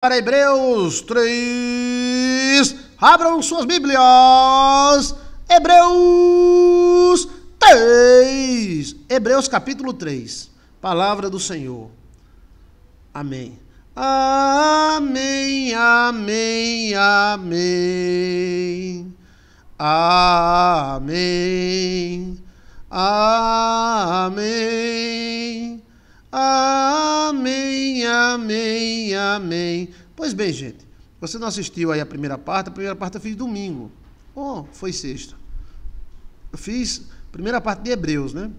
Para Hebreus 3, abram suas Bíblias, Hebreus 3, Hebreus capítulo 3, palavra do Senhor, amém, amém, amém, amém, amém, amém, amém, amém, amém. Pois bem, gente, você não assistiu aí a primeira parte eu fiz domingo, foi sexta. Eu fiz a primeira parte de Hebreus, né?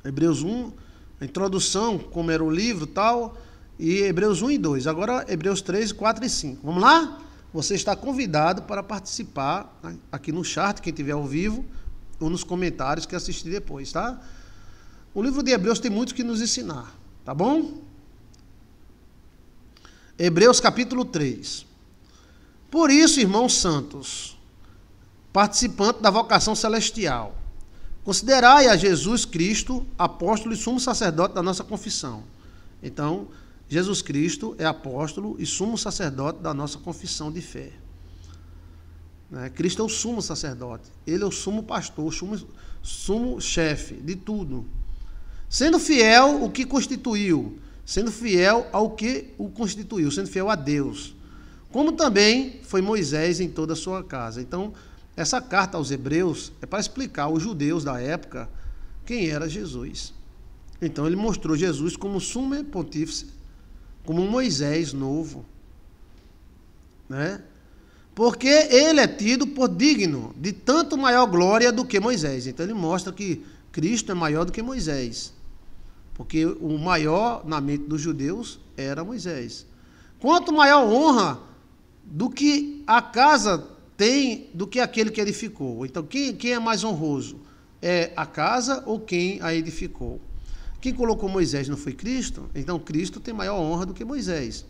Hebreus 1, a introdução, como era o livro e tal, e Hebreus 1 e 2. Agora Hebreus 3, 4 e 5. Vamos lá? Você está convidado para participar aqui no chat, quem estiver ao vivo, ou nos comentários que assistir depois, tá? O livro de Hebreus tem muito que nos ensinar, tá bom? Hebreus capítulo 3. Por isso, irmãos santos, participantes da vocação celestial, considerai a Jesus Cristo, apóstolo e sumo sacerdote da nossa confissão. Então, Jesus Cristo é apóstolo e sumo sacerdote da nossa confissão de fé. Cristo é o sumo sacerdote, ele é o sumo pastor, sumo chefe de tudo. Sendo fiel o que constituiu, sendo fiel ao que o constituiu, sendo fiel a Deus, como também foi Moisés em toda a sua casa. Então, essa carta aos Hebreus é para explicar aos judeus da época quem era Jesus. Então, ele mostrou Jesus como sumo pontífice, como um Moisés novo, né? Porque ele é tido por digno de tanto maior glória do que Moisés. Então, ele mostra que Cristo é maior do que Moisés, porque o maior na mente dos judeus era Moisés. Quanto maior honra do que a casa tem do que aquele que edificou. Então, quem é mais honroso? É a casa ou quem a edificou? Quem colocou Moisés não foi Cristo? Então, Cristo tem maior honra do que Moisés.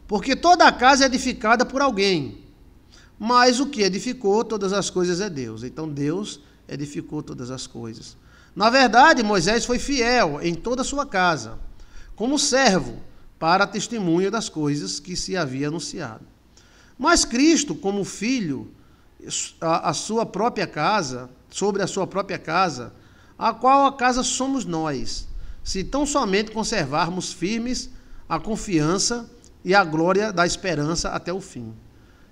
Porque toda a casa é edificada por alguém, mas o que edificou todas as coisas é Deus. Então, Deus edificou todas as coisas. Na verdade, Moisés foi fiel em toda a sua casa, como servo, para testemunho das coisas que se havia anunciado. Mas Cristo, como filho, a sua própria casa, sobre a sua própria casa, a qual a casa somos nós, se tão somente conservarmos firmes a confiança e a glória da esperança até o fim.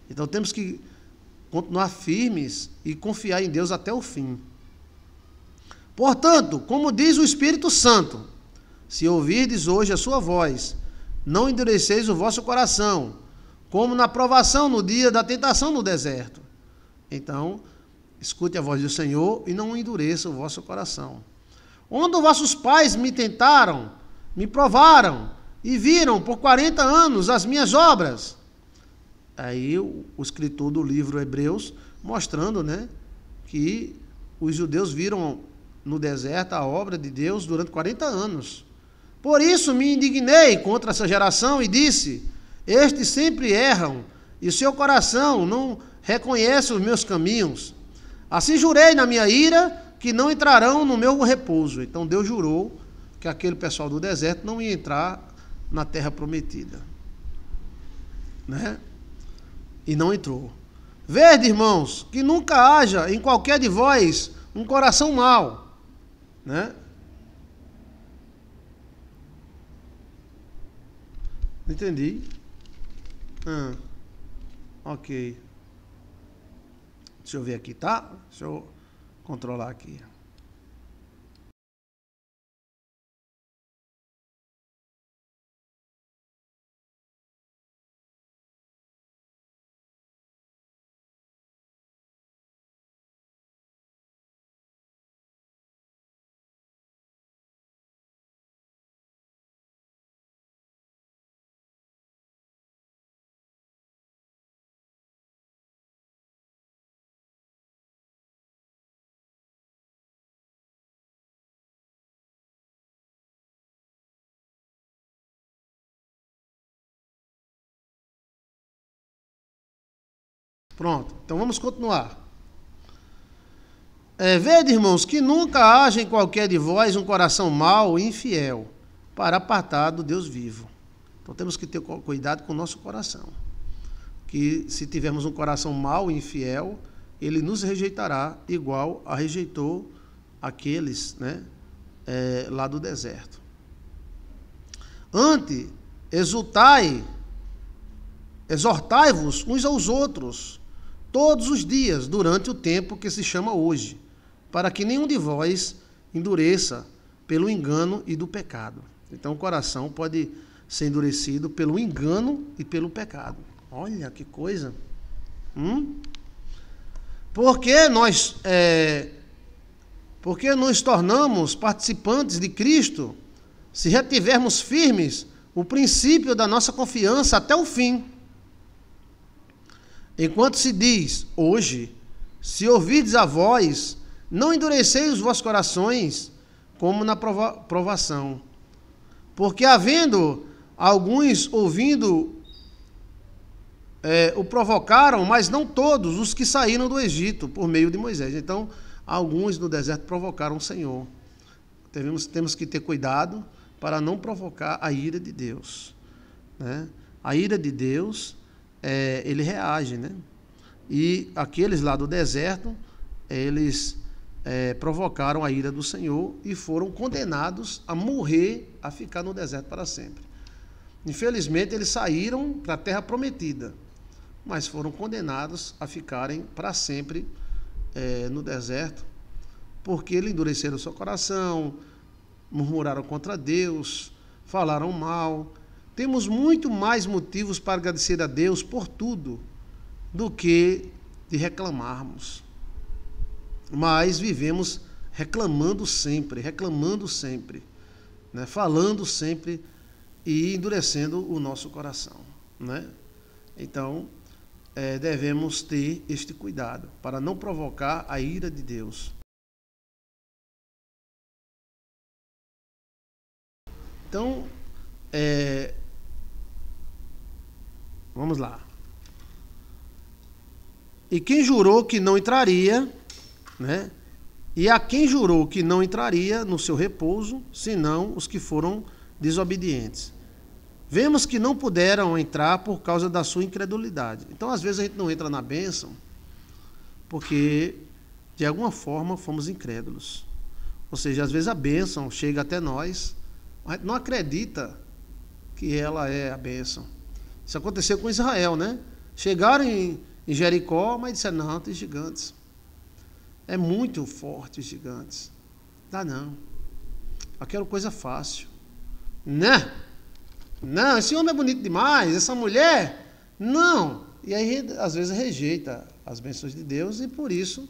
Então temos que continuar firmes e confiar em Deus até o fim. Portanto, como diz o Espírito Santo, se ouvirdes hoje a sua voz, não endureceis o vosso coração, como na provação no dia da tentação no deserto. Então, escute a voz do Senhor e não endureça o vosso coração. Onde vossos pais me tentaram, me provaram e viram por 40 anos as minhas obras. Aí o escritor do livro Hebreus mostrando, né, que os judeus viram no deserto a obra de Deus durante 40 anos. Por isso me indignei contra essa geração e disse: estes sempre erram, e o seu coração não reconhece os meus caminhos. Assim jurei na minha ira que não entrarão no meu repouso. Então Deus jurou que aquele pessoal do deserto não ia entrar na terra prometida, né? E não entrou. Vede, irmãos, que nunca haja em qualquer de vós um coração mau, né? Entendi. Ok. Deixa eu ver aqui, tá? Deixa eu controlar aqui. Pronto, então vamos continuar. Vede, irmãos, que nunca haja em qualquer de vós um coração mau e infiel, para apartar do Deus vivo. Então temos que ter cuidado com o nosso coração. Que se tivermos um coração mau e infiel, ele nos rejeitará, igual a rejeitou aqueles, né, lá do deserto. Antes, exortai-vos uns aos outros, todos os dias, durante o tempo que se chama hoje, para que nenhum de vós endureça pelo engano e do pecado. Então o coração pode ser endurecido pelo engano e pelo pecado. Olha que coisa. Porque nos tornamos participantes de Cristo, se retivermos firmes o princípio da nossa confiança até o fim. Enquanto se diz, hoje, se ouvirdes a voz, não endureceis os vossos corações, como na provação. Porque havendo alguns ouvindo, o provocaram, mas não todos os que saíram do Egito, por meio de Moisés. Então, alguns no deserto provocaram o Senhor. Temos que ter cuidado para não provocar a ira de Deus, né? A ira de Deus, ele reage, né? E aqueles lá do deserto, eles provocaram a ira do Senhor e foram condenados a morrer, a ficar no deserto para sempre. Infelizmente, eles saíram para a terra prometida, mas foram condenados a ficarem para sempre no deserto, porque eles endureceram o seu coração, murmuraram contra Deus, falaram mal. Temos muito mais motivos para agradecer a Deus por tudo do que de reclamarmos. Mas vivemos reclamando sempre, né? Falando sempre e endurecendo o nosso coração, né? Então, devemos ter este cuidado para não provocar a ira de Deus. Então, vamos lá. E quem jurou que não entraria, né? E a quem jurou que não entraria no seu repouso, senão os que foram desobedientes. Vemos que não puderam entrar por causa da sua incredulidade. Então, às vezes, a gente não entra na bênção porque, de alguma forma, fomos incrédulos. Ou seja, às vezes a bênção chega até nós, mas não acredita que ela é a bênção. Isso aconteceu com Israel, né? Chegaram em Jericó, mas disseram, não, tem gigantes. É muito forte os gigantes. Dá não. Eu quero coisa fácil. Né? Não, esse homem é bonito demais, essa mulher, não. E aí, às vezes, rejeita as bênçãos de Deus e, por isso,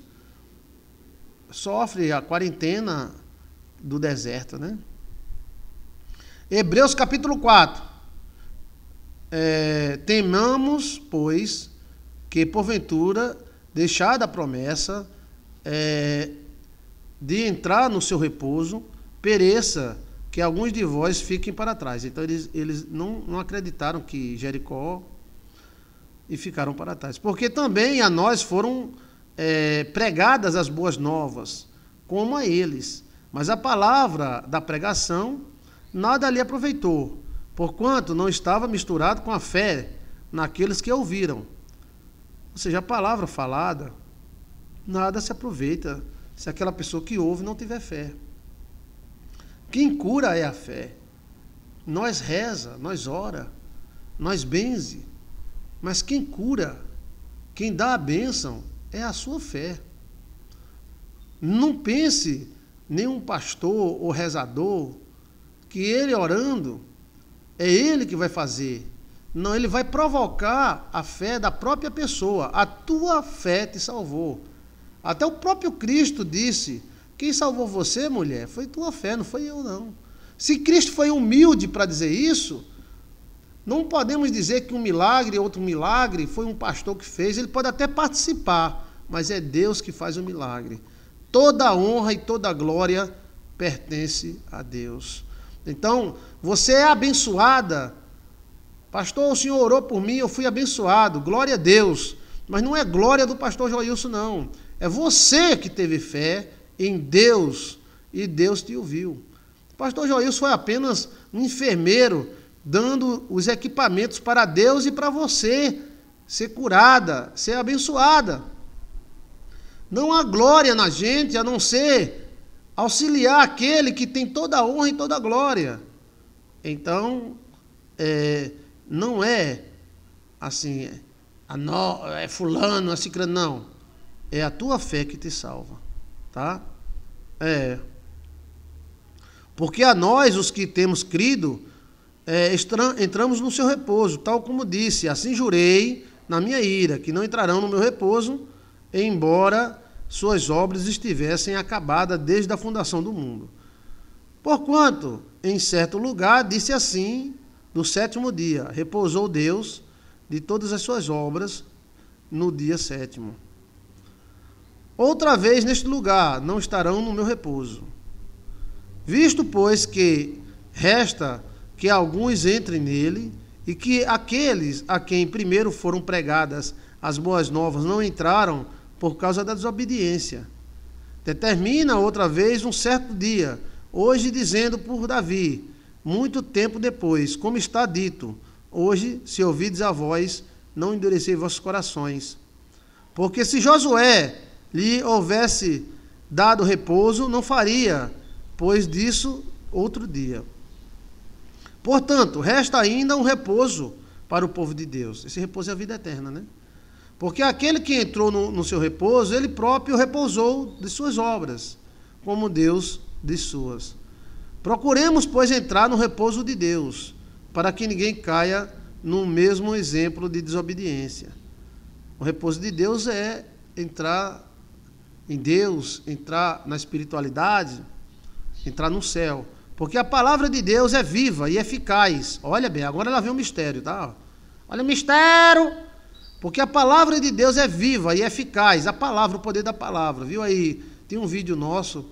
sofre a quarentena do deserto, né? Hebreus capítulo 4. Temamos, pois, que porventura, deixada a promessa de entrar no seu repouso, pereça, que alguns de vós fiquem para trás. Então, eles não acreditaram que Jericó e ficaram para trás. Porque também a nós foram pregadas as boas novas, como a eles. Mas a palavra da pregação nada lhe aproveitou, porquanto não estava misturado com a fé naqueles que ouviram. Ou seja, a palavra falada, nada se aproveita se aquela pessoa que ouve não tiver fé. Quem cura é a fé. Nós reza, nós ora, nós benze, mas quem cura, quem dá a bênção é a sua fé. Não pense nenhum pastor ou rezador que ele orando, é ele que vai fazer. Não, ele vai provocar a fé da própria pessoa. A tua fé te salvou. Até o próprio Cristo disse, quem salvou você, mulher, foi tua fé, não foi eu, não. Se Cristo foi humilde para dizer isso, não podemos dizer que um milagre, outro milagre, foi um pastor que fez. Ele pode até participar, mas é Deus que faz o milagre. Toda a honra e toda a glória pertence a Deus. Então, você é abençoada. Pastor, o senhor orou por mim, eu fui abençoado. Glória a Deus. Mas não é glória do pastor Joilson, não. É você que teve fé em Deus e Deus te ouviu. O pastor Joilson foi apenas um enfermeiro dando os equipamentos para Deus e para você ser curada, ser abençoada. Não há glória na gente a não ser auxiliar aquele que tem toda a honra e toda a glória. Então, não é assim, é fulano, assim, não. É a tua fé que te salva, tá? Porque a nós, os que temos crido, entramos no seu repouso, tal como disse, assim jurei na minha ira, que não entrarão no meu repouso, embora suas obras estivessem acabadas desde a fundação do mundo. Porquanto, em certo lugar, disse assim, no 7º dia, repousou Deus de todas as suas obras no dia 7º. Outra vez neste lugar não estarão no meu repouso. Visto, pois, que resta que alguns entrem nele, e que aqueles a quem primeiro foram pregadas as boas novas não entraram por causa da desobediência. Determina outra vez um certo dia, hoje dizendo por Davi, muito tempo depois, como está dito, hoje, se ouvides a voz, não endureceis vossos corações. Porque se Josué lhe houvesse dado repouso, não faria, pois disso outro dia. Portanto, resta ainda um repouso para o povo de Deus. Esse repouso é a vida eterna, né? Porque aquele que entrou no seu repouso, ele próprio repousou de suas obras, como Deus de suas. Procuremos, pois, entrar no repouso de Deus, para que ninguém caia no mesmo exemplo de desobediência. O repouso de Deus é entrar em Deus, entrar na espiritualidade, entrar no céu. Porque a palavra de Deus é viva e eficaz. Olha bem, agora ela vem o mistério, tá? Olha o mistério! Porque a palavra de Deus é viva e eficaz. A palavra, o poder da palavra. Viu aí? Tem um vídeo nosso,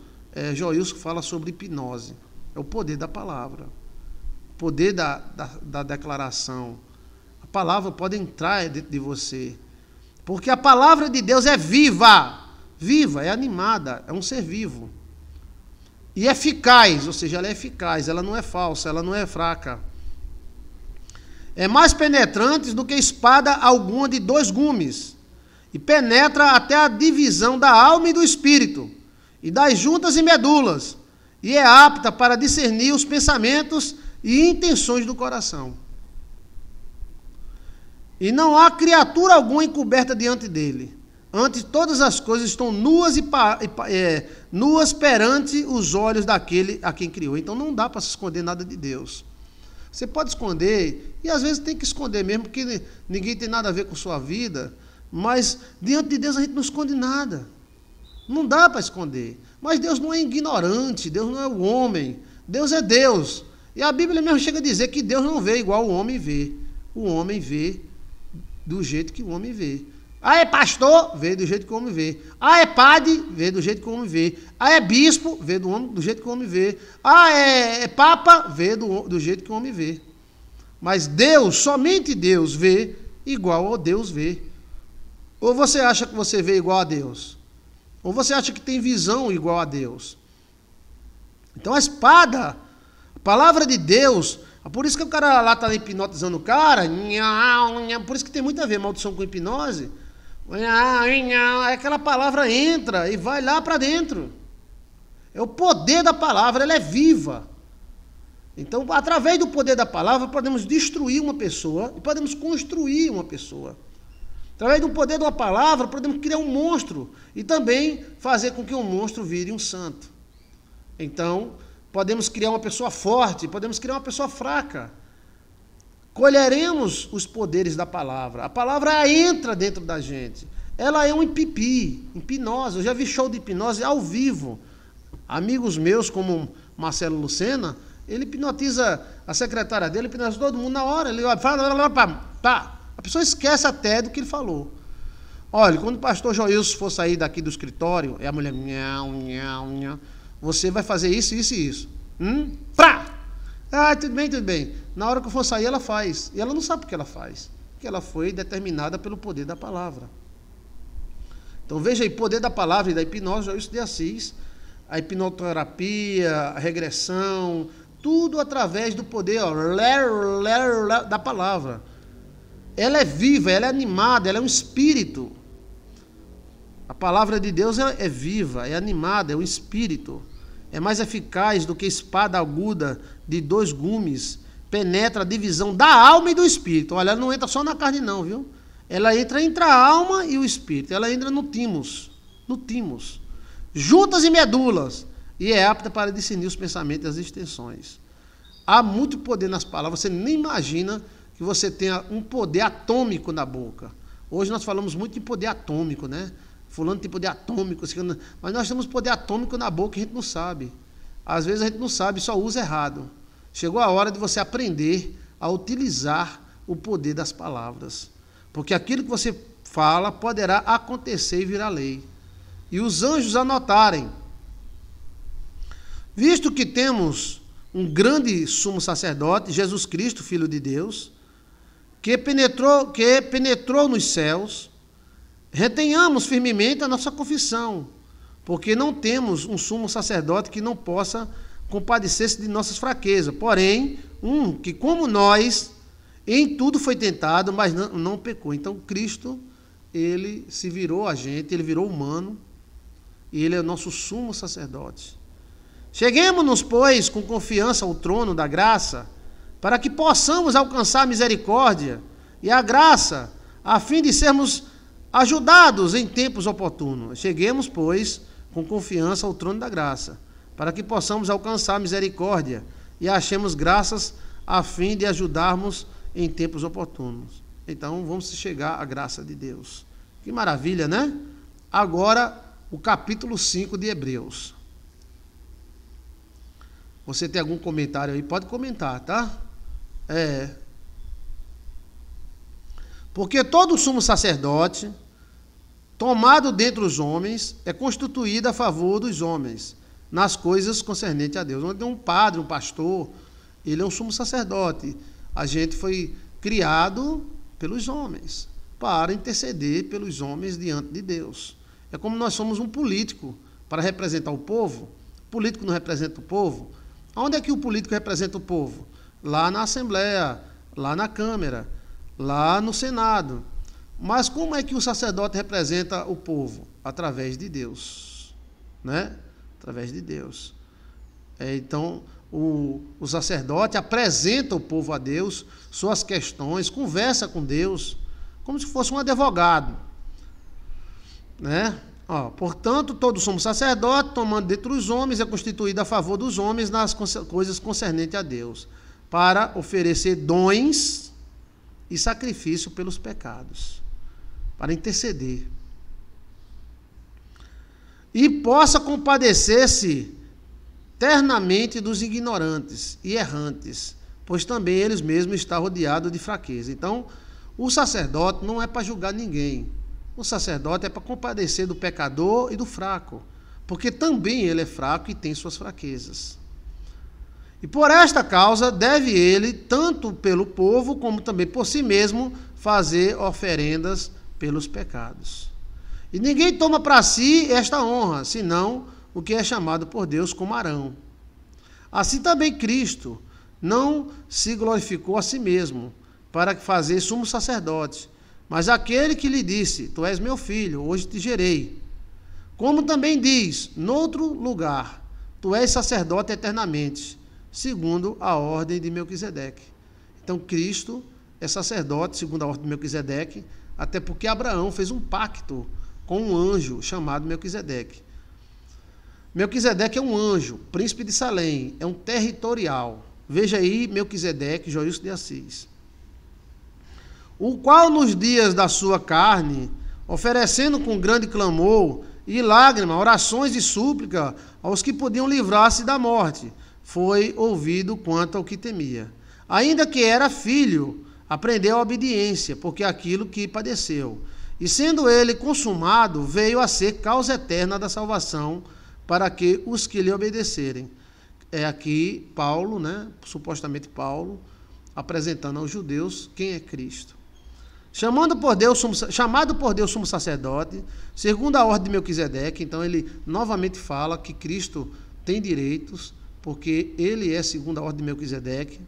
Joilson, que fala sobre hipnose. É o poder da palavra. O poder da declaração. A palavra pode entrar dentro de você. Porque a palavra de Deus é viva. Viva, é animada, é um ser vivo. E eficaz, ou seja, ela é eficaz, ela não é falsa, ela não é fraca. É mais penetrante do que espada alguma de 2 gumes, e penetra até a divisão da alma e do espírito, e das juntas e medulas, e é apta para discernir os pensamentos e intenções do coração. E não há criatura alguma encoberta diante dele. Antes, todas as coisas estão nuas perante os olhos daquele a quem criou. Então, não dá para se esconder nada de Deus. Você pode esconder, e às vezes tem que esconder mesmo, porque ninguém tem nada a ver com sua vida, mas diante de Deus a gente não esconde nada. Não dá para esconder. Mas Deus não é ignorante, Deus não é o homem, Deus é Deus. E a Bíblia mesmo chega a dizer que Deus não vê igual o homem vê. O homem vê do jeito que o homem vê. Ah, é pastor? Vê do jeito que o homem vê. Ah, é padre? Vê do jeito que o homem vê. Ah, é bispo? Vê do jeito que o homem vê. Ah, é papa? Vê do jeito que o homem vê. Mas Deus, somente Deus vê igual a Deus vê. Ou você acha que você vê igual a Deus? Ou você acha que tem visão igual a Deus? Então a espada, a palavra de Deus, por isso que o cara lá está hipnotizando o cara, por isso que tem muito a ver maldição com hipnose. Aquela palavra entra e vai lá para dentro. É o poder da palavra, ela é viva. Então, através do poder da palavra, podemos destruir uma pessoa e podemos construir uma pessoa. Através do poder de uma palavra, podemos criar um monstro e também fazer com que um monstro vire um santo. Então, podemos criar uma pessoa forte, podemos criar uma pessoa fraca. Colheremos os poderes da palavra. A palavra entra dentro da gente. Ela é um hipnose. Eu já vi show de hipnose ao vivo. Amigos meus, como Marcelo Lucena, ele hipnotiza a secretária dele, hipnotiza todo mundo na hora. Ele fala, pá. A pessoa esquece até do que ele falou. Olha, quando o pastor Joilson for sair daqui do escritório, e a mulher, você vai fazer isso, isso e isso. Frá! Ah, tudo bem. Na hora que eu for sair, ela faz. E ela não sabe o que ela faz. Porque ela foi determinada pelo poder da palavra. Então veja aí, poder da palavra e da hipnose, Joilson de Assis, a hipnoterapia, a regressão, Tudo através do poder da palavra. Ela é viva, ela é animada, ela é um espírito. A palavra de Deus é viva, é animada, é um espírito. É mais eficaz do que espada aguda de 2 gumes. Penetra a divisão da alma e do espírito. Olha, ela não entra só na carne não, viu? Ela entra entre a alma e o espírito. Ela entra no timos. Juntas e medulas. E é apta para discernir os pensamentos e as extensões. Há muito poder nas palavras. Você nem imagina que você tenha um poder atômico na boca. Hoje nós falamos muito de poder atômico, né? Fulano tem poder atômico. Mas nós temos poder atômico na boca e a gente não sabe. Às vezes a gente não sabe, só usa errado. Chegou a hora de você aprender a utilizar o poder das palavras. Porque aquilo que você fala poderá acontecer e virar lei. E os anjos anotarem. Visto que temos um grande sumo sacerdote, Jesus Cristo, Filho de Deus, que penetrou nos céus, retenhamos firmemente a nossa confissão, porque não temos um sumo sacerdote que não possa compadecer-se de nossas fraquezas, porém, que como nós, em tudo foi tentado, mas não pecou. Então, Cristo, ele se virou a gente, ele virou humano, e ele é o nosso sumo sacerdote. Cheguemos-nos, pois, com confiança ao trono da graça, para que possamos alcançar a misericórdia e a graça, a fim de sermos ajudados em tempos oportunos. Cheguemos, pois, com confiança ao trono da graça, para que possamos alcançar a misericórdia e achemos graças a fim de ajudarmos em tempos oportunos. Então, vamos chegar à graça de Deus. Que maravilha, né? Agora, o capítulo 5 de Hebreus. Você tem algum comentário aí? Pode comentar, tá? Porque todo sumo sacerdote, tomado dentre os homens, é constituído a favor dos homens, nas coisas concernentes a Deus. Onde tem um padre, um pastor, ele é um sumo sacerdote. A gente foi criado pelos homens, para interceder pelos homens diante de Deus. É como nós somos um político, para representar o povo. O político não representa o povo. Onde é que o político representa o povo? Lá na Assembleia, lá na Câmara, lá no Senado. Mas como é que o sacerdote representa o povo? Através de Deus, né? Através de Deus. Então, o sacerdote apresenta o povo a Deus, suas questões, conversa com Deus, como se fosse um advogado, né? Portanto, todo sumo sacerdote, tomando dentre os homens, é constituído a favor dos homens nas coisas concernentes a Deus, para oferecer dons e sacrifício pelos pecados, para interceder. E possa compadecer-se ternamente dos ignorantes e errantes, pois também eles mesmos estão rodeados de fraqueza. Então, o sacerdote não é para julgar ninguém. O sacerdote é para compadecer do pecador e do fraco, porque também ele é fraco e tem suas fraquezas. E por esta causa deve ele, tanto pelo povo como também por si mesmo, fazer oferendas pelos pecados. E ninguém toma para si esta honra, senão o que é chamado por Deus como Arão. Assim também Cristo não se glorificou a si mesmo, para fazer sumo sacerdote, mas aquele que lhe disse, tu és meu filho, hoje te gerei. Como também diz, noutro lugar, tu és sacerdote eternamente, segundo a ordem de Melquisedeque. Então Cristo é sacerdote, segundo a ordem de Melquisedeque, até porque Abraão fez um pacto com um anjo chamado Melquisedeque. Melquisedeque é um anjo, príncipe de Salém, é um territorial. Veja aí Melquisedeque, Joilson de Assis. O qual nos dias da sua carne, oferecendo com grande clamor e lágrima, orações e súplica aos que podiam livrar-se da morte, foi ouvido quanto ao que temia. Ainda que era filho, aprendeu a obediência, porque aquilo que padeceu. E sendo ele consumado, veio a ser causa eterna da salvação para que os que lhe obedecerem. É aqui Paulo, né, supostamente Paulo, apresentando aos judeus quem é Cristo. Chamado por Deus sumo sacerdote, segundo a ordem de Melquisedeque. Então ele novamente fala que Cristo tem direitos, porque ele é segundo a ordem de Melquisedeque,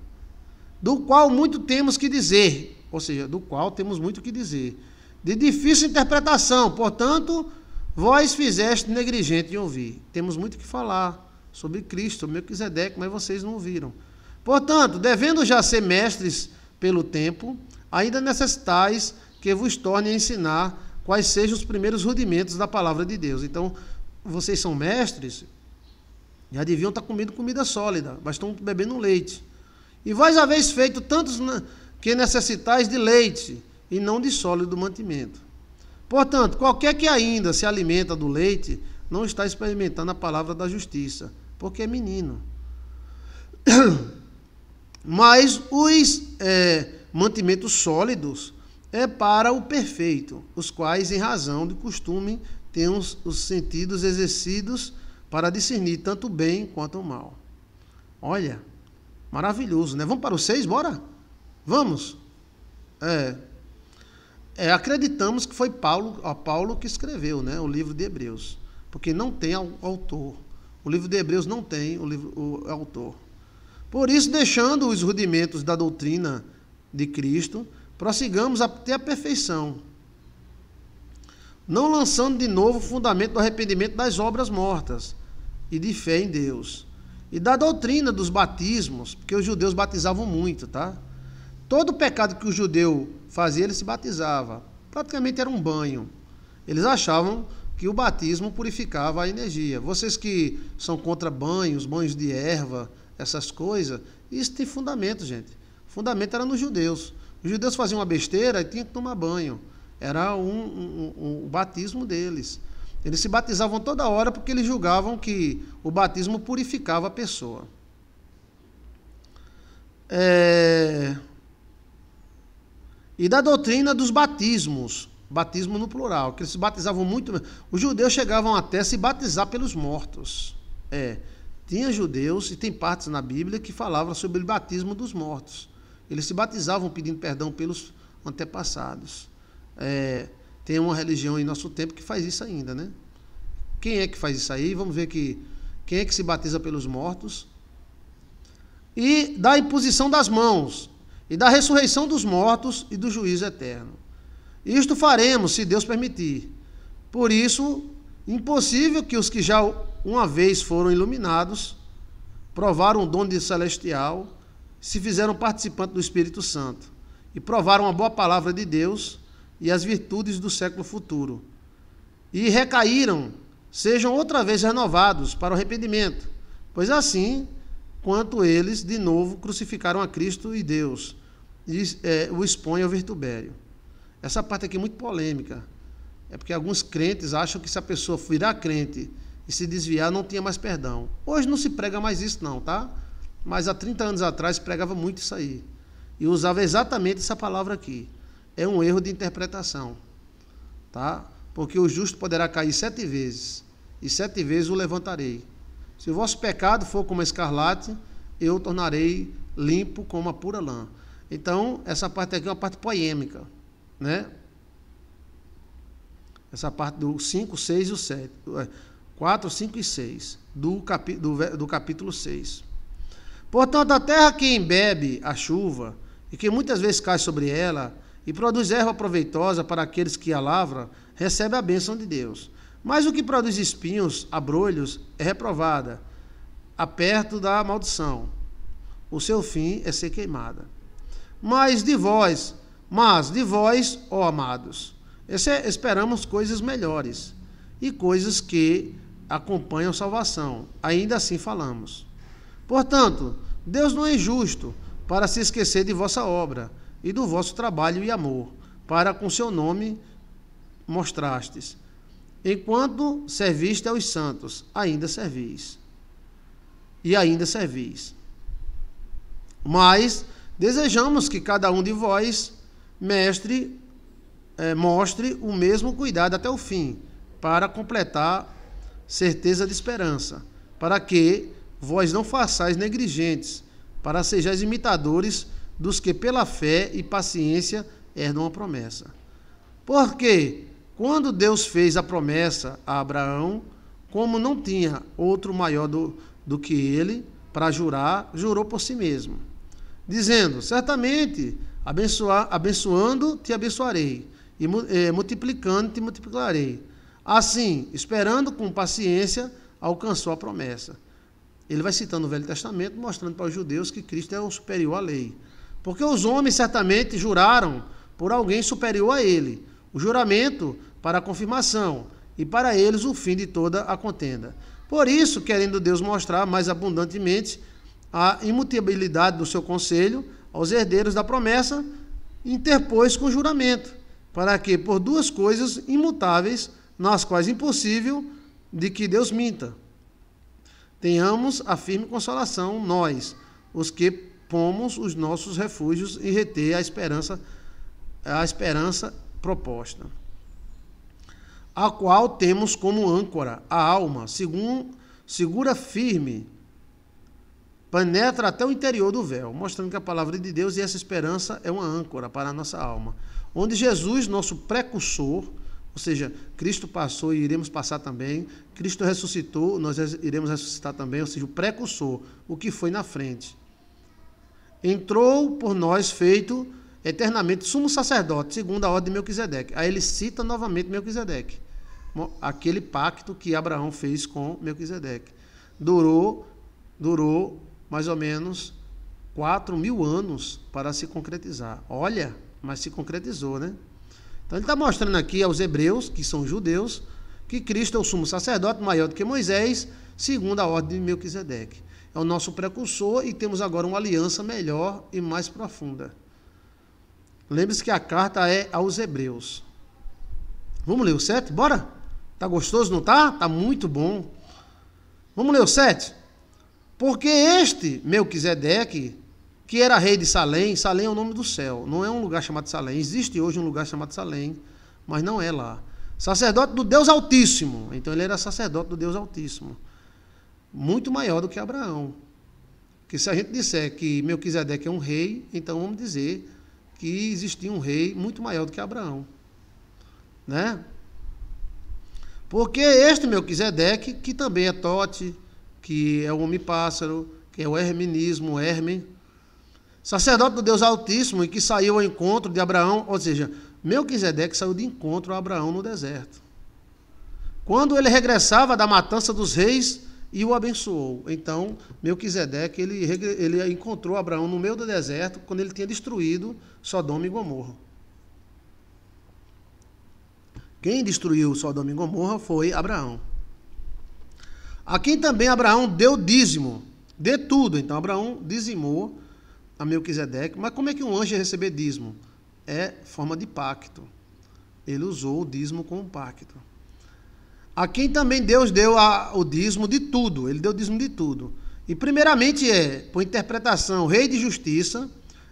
do qual muito temos que dizer, ou seja, do qual temos muito que dizer, de difícil interpretação, portanto, vós fizeste negligente em ouvir. Temos muito que falar sobre Cristo, Melquisedeque, mas vocês não ouviram. Portanto, devendo já ser mestres pelo tempo, ainda necessitais que vos torne a ensinar quais sejam os primeiros rudimentos da palavra de Deus. Então, vocês são mestres, já deviam estar comendo comida sólida, mas estão bebendo leite. E vós haveis feito tantos que necessitais de leite, e não de sólido mantimento. Portanto, qualquer que ainda se alimenta do leite, não está experimentando a palavra da justiça, porque é menino. Mas os mantimentos sólidos é para o perfeito, os quais, em razão de costume, têm os sentidos exercidos para discernir tanto o bem quanto o mal. Olha, maravilhoso, né? Vamos para o 6, bora? Vamos? Acreditamos que foi Paulo que escreveu, né, o livro de Hebreus, porque não tem autor. O livro de Hebreus não tem o autor. Por isso, deixando os rudimentos da doutrina de Cristo, prossigamos até a perfeição, não lançando de novo o fundamento do arrependimento das obras mortas e de fé em Deus, e da doutrina dos batismos, porque os judeus batizavam muito, tá? Todo pecado que o judeu fazia, ele se batizava. Praticamente era um banho. Eles achavam que o batismo purificava a energia. Vocês que são contra banhos de erva, essas coisas, isso tem fundamento, gente. O fundamento era nos judeus. Os judeus faziam uma besteira e tinham que tomar banho. Era o batismo deles. Eles se batizavam toda hora porque eles julgavam que o batismo purificava a pessoa. E da doutrina dos batismos, batismo no plural, que eles se batizavam muito. Os judeus chegavam até a se batizar pelos mortos. Tinha judeus, e tem partes na Bíblia que falavam sobre o batismo dos mortos. Eles se batizavam pedindo perdão pelos antepassados. Tem uma religião em nosso tempo que faz isso ainda, né? Quem é que faz isso aí? Vamos ver aqui. Quem é que se batiza pelos mortos? E da imposição das mãos, e da ressurreição dos mortos e do juízo eterno. Isto faremos, se Deus permitir. Por isso, impossível que os que já uma vez foram iluminados, provaram o dom de celestial, se fizeram participantes do Espírito Santo, e provaram a boa palavra de Deus e as virtudes do século futuro, e recaíram, sejam outra vez renovados para o arrependimento, pois assim, quanto eles, de novo, crucificaram a Cristo e Deus, e o expõem ao vitupério. Essa parte aqui é muito polêmica, porque alguns crentes acham que se a pessoa virar crente e se desviar, não tinha mais perdão. Hoje não se prega mais isso não, tá? Mas há 30 anos atrás pregava muito isso aí, e usava exatamente essa palavra aqui. É um erro de interpretação, tá? Porque o justo poderá cair 7 vezes, e 7 vezes o levantarei. Se o vosso pecado for como escarlate, eu o tornarei limpo como a pura lã. Então, essa parte aqui é uma parte poêmica, né? Essa parte do 5, 6 e o 7. 4, 5 e 6, do capítulo 6. Portanto, a terra que embebe a chuva, e que muitas vezes cai sobre ela, e produz erva proveitosa para aqueles que a lavram, recebe a bênção de Deus. Mas o que produz espinhos, abrolhos, é reprovada, aperto da maldição. O seu fim é ser queimada. Mas de vós, ó amados, esperamos coisas melhores, e coisas que acompanham a salvação. Ainda assim falamos. Portanto, Deus não é injusto para se esquecer de vossa obra, e do vosso trabalho e amor, para com seu nome mostrastes. Enquanto serviste aos santos, ainda servis. E ainda servis. Mas desejamos que cada um de vós, mostre o mesmo cuidado até o fim, para completar certeza de esperança, para que vós não façais negligentes, para sejais imitadores dos que pela fé e paciência herdam a promessa. Porque, quando Deus fez a promessa a Abraão, como não tinha outro maior do que ele, para jurar, jurou por si mesmo, dizendo: certamente, abençoando te abençoarei, e multiplicando te multiplicarei. Assim, esperando com paciência, alcançou a promessa. Ele vai citando o Velho Testamento, mostrando para os judeus que Cristo é o superior à lei. Porque os homens certamente juraram por alguém superior a ele, o juramento para a confirmação, e para eles o fim de toda a contenda. Por isso, querendo Deus mostrar mais abundantemente a imutabilidade do seu conselho aos herdeiros da promessa, interpôs com juramento, para que, por duas coisas imutáveis, nas quais é impossível de que Deus minta, tenhamos a firme consolação, nós, os que pomos os nossos refúgios e reter a esperança proposta, a qual temos como âncora a alma, segura firme, penetra até o interior do véu, mostrando que a palavra de Deus e essa esperança é uma âncora para a nossa alma, onde Jesus, nosso precursor, ou seja, Cristo passou e iremos passar também, Cristo ressuscitou, nós iremos ressuscitar também, ou seja, o precursor, o que foi na frente, entrou por nós feito eternamente sumo sacerdote, segundo a ordem de Melquisedeque. Aí ele cita novamente Melquisedeque, aquele pacto que Abraão fez com Melquisedeque. Durou mais ou menos 4.000 anos para se concretizar. Olha, mas se concretizou, né? Então ele está mostrando aqui aos hebreus, que são judeus, que Cristo é o sumo sacerdote maior do que Moisés, segundo a ordem de Melquisedeque. É o nosso precursor e temos agora uma aliança melhor e mais profunda. Lembre-se que a carta é aos hebreus. Vamos ler o 7? Bora? Tá gostoso, não tá? Tá muito bom. Vamos ler o 7? Porque este Melquisedeque, que era rei de Salém, Salém é o nome do céu, não é um lugar chamado Salém. Existe hoje um lugar chamado Salém, mas não é lá. Sacerdote do Deus Altíssimo. Então ele era sacerdote do Deus Altíssimo. Muito maior do que Abraão. Porque se a gente disser que Melquisedeque é um rei, então vamos dizer que existia um rei muito maior do que Abraão, né? Porque este Melquisedeque, que também é Tote, que é o homem-pássaro, que é o hermenismo, Herme, sacerdote do Deus Altíssimo, e que saiu ao encontro de Abraão, ou seja, Melquisedeque saiu de encontro a Abraão no deserto, quando ele regressava da matança dos reis e o abençoou. Então, Melquisedeque, ele encontrou Abraão no meio do deserto, quando ele tinha destruído Sodoma e Gomorra. Quem destruiu Sodoma e Gomorra foi Abraão. A quem também Abraão deu dízimo, de tudo. Então, Abraão dizimou a Melquisedeque. Mas como é que um anjo ia receber dízimo? É forma de pacto. Ele usou o dízimo como pacto. A quem também Deus deu o dízimo de tudo. Ele deu o dízimo de tudo. E primeiramente por interpretação, rei de justiça,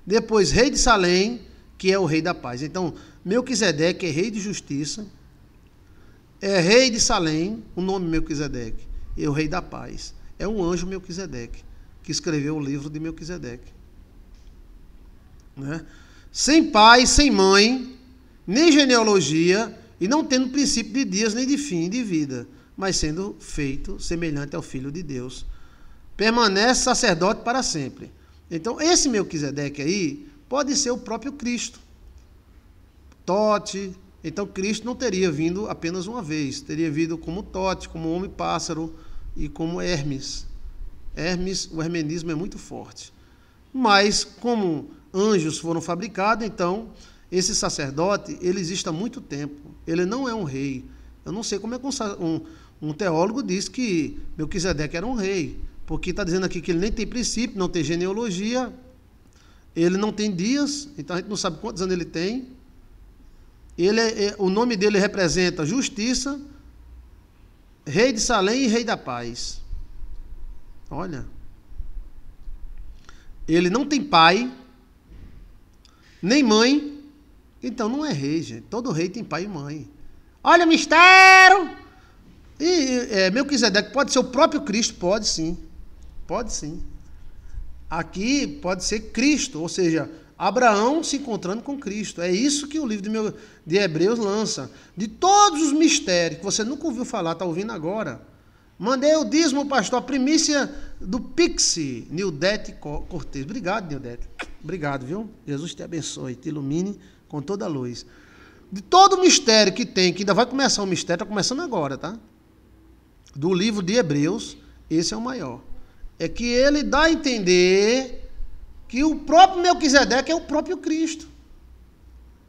depois rei de Salém, que é o rei da paz. Então, Melquisedeque é rei de justiça, é rei de Salém, o nome Melquisedeque, e o rei da paz. É um anjo Melquisedeque, que escreveu o livro de Melquisedeque. Né? Sem pai, sem mãe, nem genealogia, e não tendo princípio de dias nem de fim de vida, mas sendo feito semelhante ao Filho de Deus. Permanece sacerdote para sempre. Então, esse Melquisedeque aí pode ser o próprio Cristo. Tote. Então, Cristo não teria vindo apenas uma vez, teria vindo como Tote, como homem-pássaro e como Hermes. Hermes, o hermenismo é muito forte. Mas, como anjos foram fabricados, então, esse sacerdote, ele existe há muito tempo. Ele não é um rei. Eu não sei como é que um teólogo diz que Melquisedeque era um rei, porque está dizendo aqui que ele nem tem princípio, não tem genealogia, ele não tem dias, então a gente não sabe quantos anos ele tem. O nome dele representa justiça, rei de Salém e rei da paz. Olha. Ele não tem pai, nem mãe, então não é rei, gente. Todo rei tem pai e mãe. Olha o mistério! Melquisedeque pode ser o próprio Cristo? Pode sim. Pode sim. Aqui pode ser Cristo, ou seja, Abraão se encontrando com Cristo. É isso que o livro de Hebreus lança. De todos os mistérios que você nunca ouviu falar, está ouvindo agora. Mandei o dízimo, pastor, a primícia do Pixie, Nildete Cortez. Obrigado, Nildete. Obrigado, viu? Jesus te abençoe, te ilumine com toda a luz. De todo o mistério que tem, que ainda vai começar o mistério, está começando agora, tá? Do livro de Hebreus, esse é o maior. É que ele dá a entender que o próprio Melquisedeque é o próprio Cristo.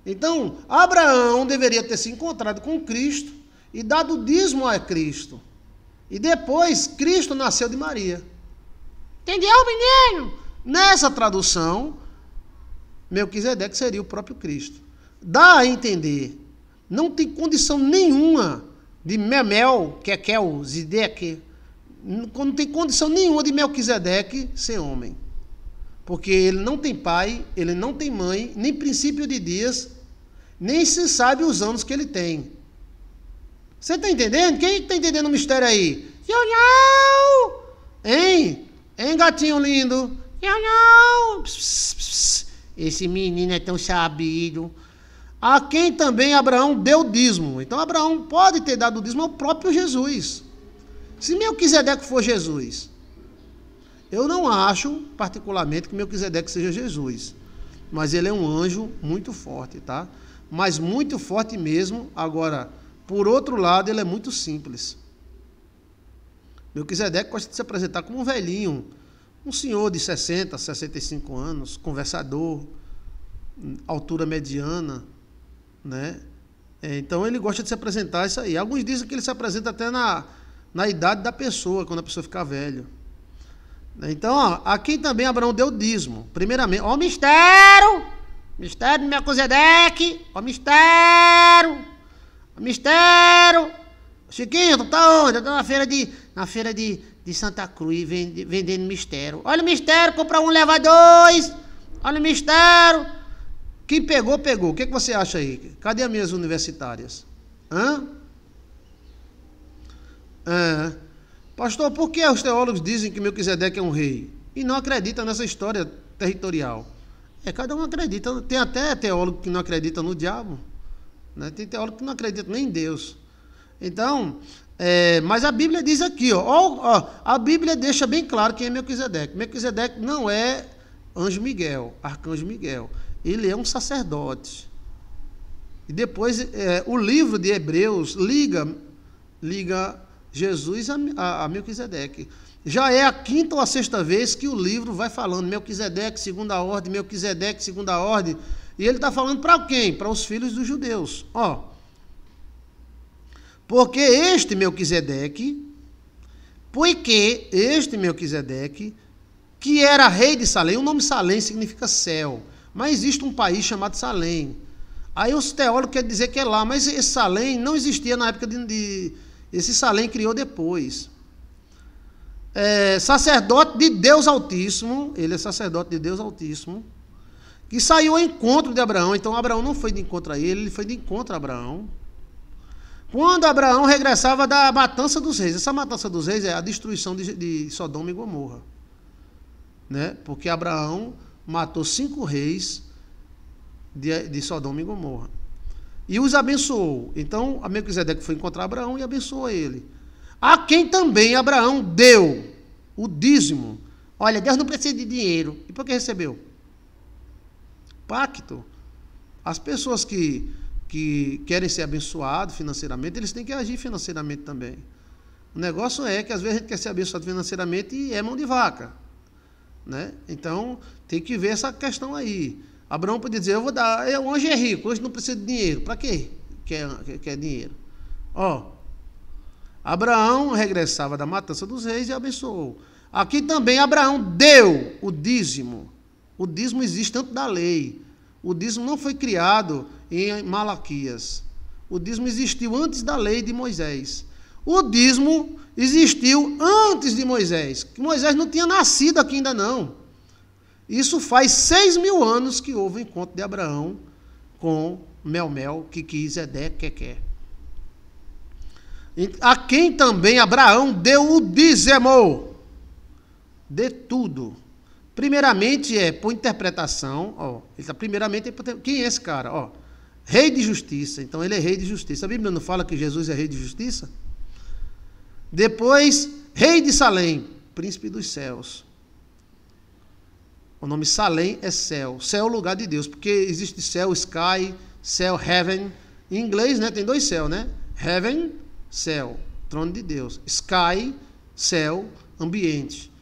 Então, Abraão deveria ter se encontrado com Cristo e dado o dízimo a Cristo. E depois, Cristo nasceu de Maria. Entendeu, menino? Nessa tradução, Melquisedeque seria o próprio Cristo. Dá a entender, não tem condição nenhuma de Memel, Kekel, Zideque, não tem condição nenhuma de Melquisedeque ser homem. Porque ele não tem pai, ele não tem mãe, nem princípio de dias, nem se sabe os anos que ele tem. Você está entendendo? Quem está entendendo o mistério aí? Hein? Hein, gatinho lindo? Esse menino é tão sabido. A quem também Abraão deu dízimo. Então Abraão pode ter dado o dízimo ao próprio Jesus. Se Melquisedeque for Jesus, eu não acho particularmente que Melquisedeque seja Jesus, mas ele é um anjo muito forte, tá? Mas muito forte mesmo. Agora, por outro lado, ele é muito simples. Melquisedeque gosta de se apresentar como um velhinho, um senhor de 60, 65 anos, conversador, altura mediana, né? Então ele gosta de se apresentar isso aí. Alguns dizem que ele se apresenta até na idade da pessoa, quando a pessoa ficar velha. Então, ó, aqui também Abraão deu dízimo. Primeiramente, ó, mistério de Melquisedeque, ó, mistério. Chiquinho, tu tá onde? Eu tô na feira de Santa Cruz, vendendo mistério. Olha o mistério, compra um, leva dois. Olha o mistério. Quem pegou, pegou. O que você acha aí? Cadê as minhas universitárias? Pastor, por que os teólogos dizem que Melquisedeque é um rei? E não acreditam nessa história territorial? Cada um acredita. Tem até teólogo que não acredita no diabo, né? Tem teólogo que não acredita nem em Deus. Então, mas a Bíblia diz aqui, a Bíblia deixa bem claro quem é Melquisedeque. Melquisedeque não é anjo Miguel, arcanjo Miguel. Ele é um sacerdote. E depois o livro de Hebreus liga Jesus a Melquisedeque. Já é a quinta ou a sexta vez que o livro vai falando Melquisedeque, segunda ordem, Melquisedeque, segunda ordem. E ele está falando para quem? Para os filhos dos judeus. Porque este Melquisedeque, que era rei de Salém, o nome Salém significa céu, mas existe um país chamado Salém. Aí os teólogos querem dizer que é lá, mas esse Salém não existia na época esse Salém criou depois. Sacerdote de Deus Altíssimo, ele é sacerdote de Deus Altíssimo, que saiu ao encontro de Abraão. Então Abraão não foi de encontro a ele foi de encontro a Abraão. Quando Abraão regressava da matança dos reis, essa matança dos reis é a destruição de Sodoma e Gomorra, né? Porque Abraão matou 5 reis de Sodoma e Gomorra e os abençoou. Então a Melquisedeque foi encontrar Abraão e abençoou ele. A quem também Abraão deu o dízimo. Olha, Deus não precisa de dinheiro. E por que recebeu? Pacto. As pessoas que querem ser abençoados financeiramente, eles têm que agir financeiramente também. O negócio é que às vezes a gente quer ser abençoado financeiramente e é mão de vaca, né? Então tem que ver essa questão aí. Abraão podia dizer, eu vou dar, hoje é rico, hoje não precisa de dinheiro. Para quê? Quer dinheiro? Abraão regressava da matança dos reis e abençoou. Aqui também Abraão deu o dízimo. O dízimo existe tanto da lei. O dízimo não foi criado em Malaquias. O dízimo existiu antes da lei de Moisés. O dízimo existiu antes de Moisés. Moisés não tinha nascido aqui ainda não. Isso faz 6.000 anos que houve o encontro de Abraão com Melmel, Quiquizedec. A quem também Abraão deu o dízimo de tudo. Primeiramente por interpretação, primeiramente, quem é esse cara? Rei de justiça. Então ele é rei de justiça. A Bíblia não fala que Jesus é rei de justiça? Depois, rei de Salém. príncipe dos céus. O nome Salem é céu. Céu é o lugar de Deus, porque existe céu, sky, céu, heaven. Em inglês, né, tem dois céus, né? Heaven, céu, trono de Deus. Sky, céu, ambiente.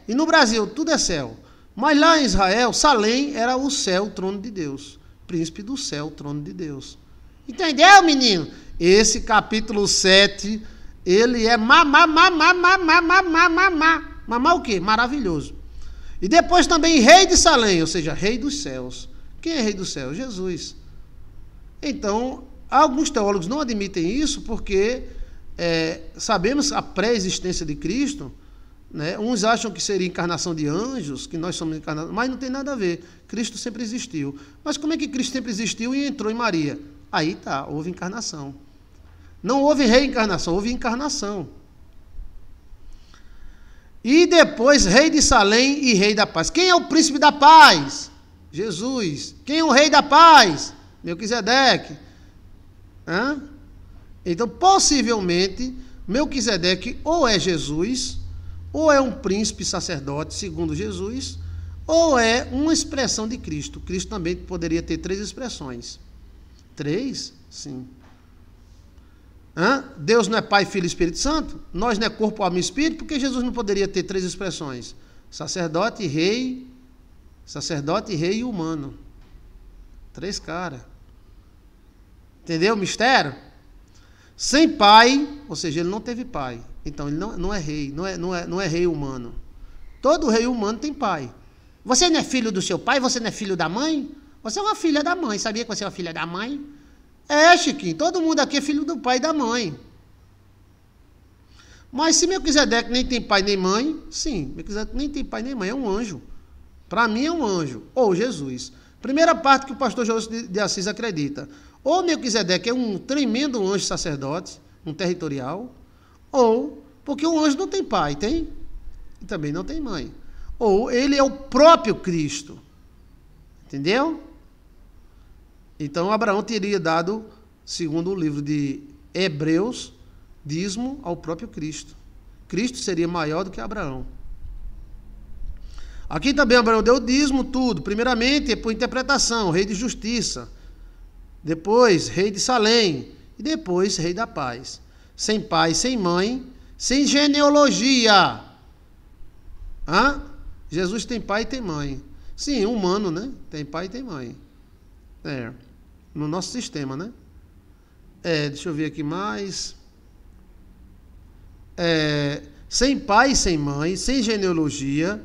E no Brasil tudo é céu. Mas lá em Israel, Salem era o céu, o trono de Deus. Príncipe do céu, o trono de Deus. Entendeu, menino? Esse capítulo 7, ele é mamar o quê? Maravilhoso. E depois também rei de Salem, ou seja, rei dos céus. Quem é rei dos céus? Jesus. Então, alguns teólogos não admitem isso porque sabemos a pré-existência de Cristo, né? Uns acham que seria encarnação de anjos, que nós somos encarnados, mas não tem nada a ver. Cristo sempre existiu. Mas como é que Cristo sempre existiu e entrou em Maria? Aí tá, houve encarnação. Não houve reencarnação, houve encarnação. E depois, rei de Salem e rei da paz. Quem é o príncipe da paz? Jesus. Quem é o rei da paz? Melquisedeque. Então, possivelmente, Melquisedeque ou é Jesus, ou é um príncipe sacerdote, segundo Jesus, ou é uma expressão de Cristo. Cristo também poderia ter 3 expressões. 3? Sim. Deus não é Pai, Filho e Espírito Santo? Nós não é corpo, alma e espírito? Porque Jesus não poderia ter 3 expressões? Sacerdote, rei e humano. 3 caras. Entendeu o mistério? Sem pai, ou seja, ele não teve pai. Então ele não é rei, não é rei humano. Todo rei humano tem pai. Você não é filho do seu pai? Você não é filho da mãe? Você é uma filha da mãe. Sabia que você é uma filha da mãe? Chiquinho, todo mundo aqui é filho do pai e da mãe. Mas se Melquisedeque nem tem pai nem mãe, sim, Melquisedeque nem tem pai nem mãe, é um anjo. Para mim é um anjo, ou Jesus. Primeira parte que o pastor José de Assis acredita. Ou Melquisedeque é um tremendo anjo sacerdote, um territorial, ou, porque o anjo não tem pai, tem? E também não tem mãe. Ou ele é o próprio Cristo. Entendeu? Então, Abraão teria dado, segundo o livro de Hebreus, dízimo ao próprio Cristo. Cristo seria maior do que Abraão. Aqui também Abraão deu dízimo, tudo. Primeiramente, por interpretação, rei de justiça. Depois, rei de Salem. E depois, rei da paz. Sem pai, sem mãe, sem genealogia. Jesus tem pai e tem mãe. Sim, humano, né? Tem pai e tem mãe. No nosso sistema, né? Deixa eu ver aqui mais. Sem pai e sem mãe, sem genealogia,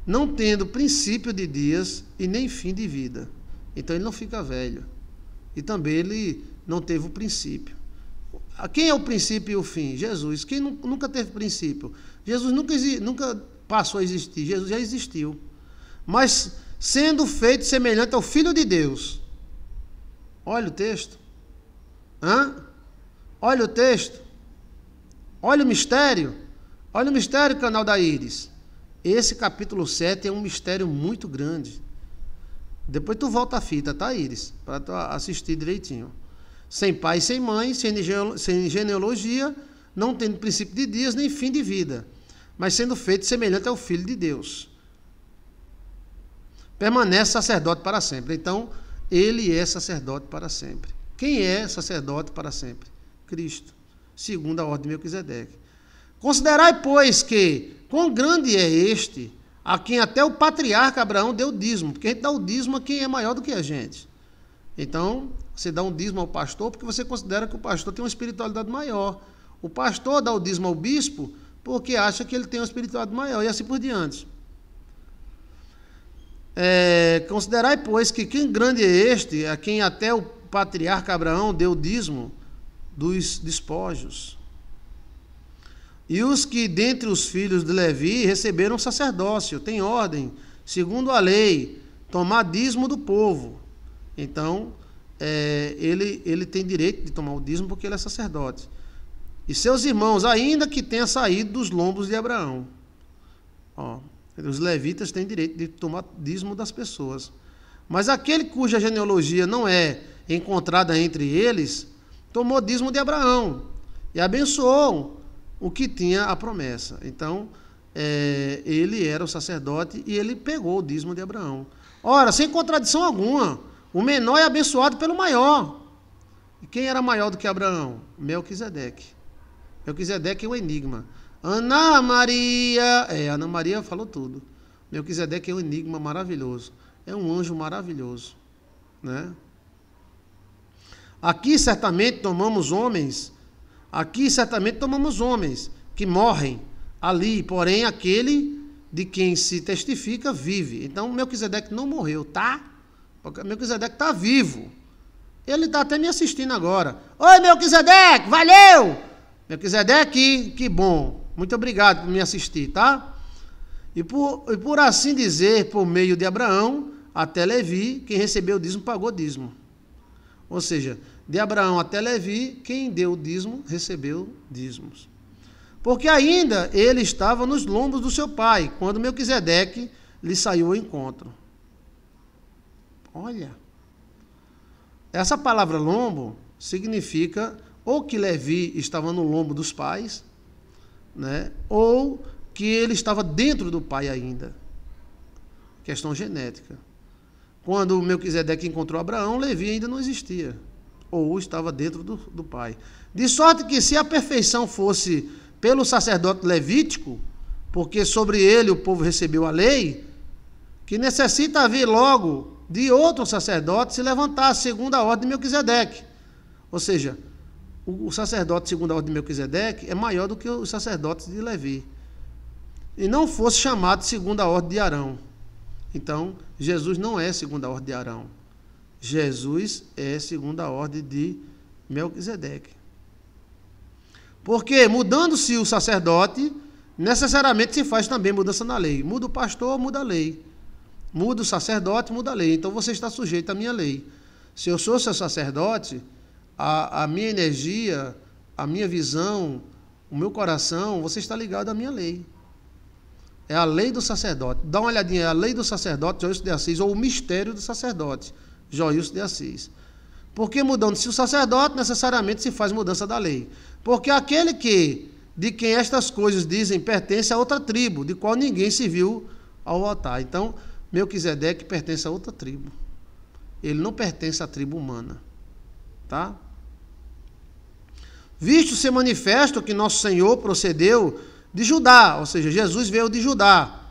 não tendo princípio de dias e nem fim de vida. Então ele não fica velho. E também ele não teve o princípio. Quem é o princípio e o fim? Jesus. Quem nunca teve princípio? Jesus nunca passou a existir. Jesus já existiu. Mas sendo feito semelhante ao Filho de Deus. Olha o texto. Olha o texto. Olha o mistério. Olha o mistério, canal da Íris. Esse capítulo 7 é um mistério muito grande. Depois tu volta a fita, tá, Íris? Para tu assistir direitinho. Sem pai, sem mãe, sem genealogia, não tendo princípio de dias nem fim de vida, mas sendo feito semelhante ao Filho de Deus. Permanece sacerdote para sempre. Então, ele é sacerdote para sempre. Quem é sacerdote para sempre? Cristo, segundo a ordem de Melquisedeque. Considerai, pois, que quão grande é este, a quem até o patriarca Abraão deu dízimo, porque a gente dá o dízimo a quem é maior do que a gente. Então, você dá um dízimo ao pastor porque você considera que o pastor tem uma espiritualidade maior. O pastor dá o dízimo ao bispo porque acha que ele tem uma espiritualidade maior, e assim por diante. Considerai, pois, que quem grande é este, a quem até o patriarca Abraão deu o dízimo dos despojos. E os que dentre os filhos de Levi receberam sacerdócio, tem ordem, segundo a lei, tomar dízimo do povo. Então, ele tem direito de tomar o dízimo porque ele é sacerdote. E seus irmãos, ainda que tenha saído dos lombos de Abraão. Os levitas têm direito de tomar dízimo das pessoas. Mas aquele cuja genealogia não é encontrada entre eles, tomou dízimo de Abraão e abençoou o que tinha a promessa. Então, ele era o sacerdote e ele pegou o dízimo de Abraão. Ora, sem contradição alguma, o menor é abençoado pelo maior. E quem era maior do que Abraão? Melquisedeque. Melquisedeque é um enigma. Ana Maria falou tudo. Melquisedeque é um enigma maravilhoso. É um anjo maravilhoso, né? Aqui certamente tomamos homens que morrem ali, porém aquele de quem se testifica vive. Então Melquisedeque não morreu, tá? Melquisedeque está vivo. Ele está até me assistindo agora. Oi, Melquisedeque, valeu! Melquisedeque, que bom. Muito obrigado por me assistir, tá? E por assim dizer, por meio de Abraão até Levi, quem recebeu o dízimo pagou o dízimo. Ou seja, de Abraão até Levi, quem deu o dízimo recebeu dízimos. Porque ainda ele estava nos lombos do seu pai, quando Melquisedeque lhe saiu ao encontro. Olha, essa palavra lombo significa ou que Levi estava no lombo dos pais, né, ou que ele estava dentro do pai ainda. Questão genética. Quando Melquisedeque encontrou Abraão, Levi ainda não existia, ou estava dentro do pai. De sorte que se a perfeição fosse pelo sacerdote levítico, porque sobre ele o povo recebeu a lei, que necessita vir logo de outro sacerdote se levantar segundo a ordem de Melquisedeque. Ou seja, o sacerdote segundo a ordem de Melquisedeque é maior do que os sacerdotes de Levi. E não fosse chamado segundo a ordem de Arão. Então, Jesus não é segundo a ordem de Arão. Jesus é segundo a ordem de Melquisedeque. Porque, mudando-se o sacerdote, necessariamente se faz também mudança na lei. Muda o pastor, muda a lei. Muda o sacerdote, muda a lei. Então, você está sujeito à minha lei. Se eu sou seu sacerdote, a minha energia, a minha visão, o meu coração, você está ligado à minha lei. É a lei do sacerdote. Dá uma olhadinha, é a lei do sacerdote, Joilson de Assis, ou o mistério do sacerdote, Joilson de Assis. Porque mudando-se o sacerdote, necessariamente se faz mudança da lei. Porque aquele de quem estas coisas dizem pertence a outra tribo, de qual ninguém se viu ao altar. Então, Melquisedeque pertence a outra tribo. Ele não pertence à tribo humana. Tá? Visto ser manifesto que nosso Senhor procedeu de Judá, ou seja, Jesus veio de Judá.